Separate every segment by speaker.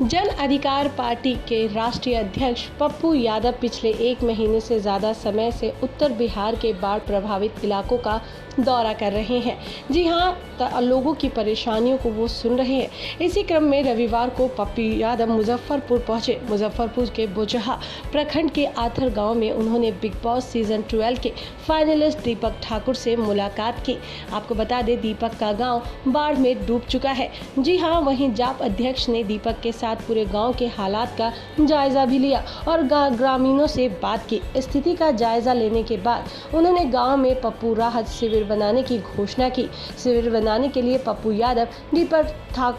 Speaker 1: जन अधिकार पार्टी के राष्ट्रीय अध्यक्ष पप्पू यादव पिछले 1 महीने से ज़्यादा समय से उत्तर बिहार के बाढ़ प्रभावित इलाकों का दौरा कर रहे हैं। जी हां, लोगों की परेशानियों को वो सुन रहे हैं। इसी क्रम में रविवार को पप्पू यादव मुजफ्फरपुर पहुंचे। मुजफ्फरपुर के बोचहा प्रखंड के आथर गांव में उन्होंने बिग बॉस सीजन 12 के फाइनलिस्ट दीपक ठाकुर से मुलाकात की। आपको बता दें, दीपक का गाँव बाढ़ में डूब चुका है। जी हाँ, वहीं जाप अध्यक्ष ने दीपक के साथ पूरे गांव के हालात का जायजा भी लिया और ग्रामीणों से बात की। स्थिति का जायजा लेने के बाद उन्होंने गांव में पप्पू राहत शिविर बनाने की घोषणा की। शिविर बनाने के लिए पप्पू यादव दीपक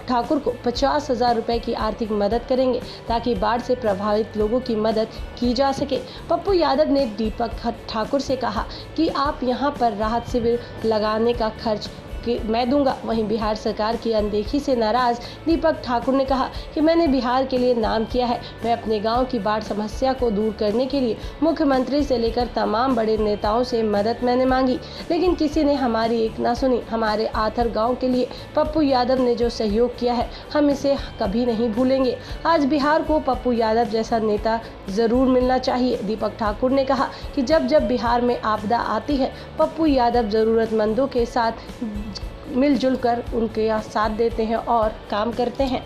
Speaker 1: ठाकुर को 50,000 रुपए की आर्थिक मदद करेंगे ताकि बाढ़ से प्रभावित लोगों की मदद की जा सके। पप्पू यादव ने दीपक ठाकुर से कहा कि आप यहां पर राहत शिविर लगाने का खर्च मैं दूंगा। वहीं बिहार सरकार की अनदेखी से नाराज दीपक ठाकुर ने कहा कि मैंने बिहार के लिए नाम किया है। मैं अपने गांव की बाढ़ समस्या को दूर करने के लिए मुख्यमंत्री से लेकर तमाम बड़े नेताओं से मदद मैंने मांगी, लेकिन किसी ने हमारी एक ना सुनी। हमारे आथर गांव के लिए पप्पू यादव ने जो सहयोग किया है, हम इसे कभी नहीं भूलेंगे। आज बिहार को पप्पू यादव जैसा नेता जरूर मिलना चाहिए। दीपक ठाकुर ने कहा कि जब जब बिहार में आपदा आती है, पप्पू यादव जरूरतमंदों के साथ मिलजुल कर उनके साथ देते हैं और काम करते हैं।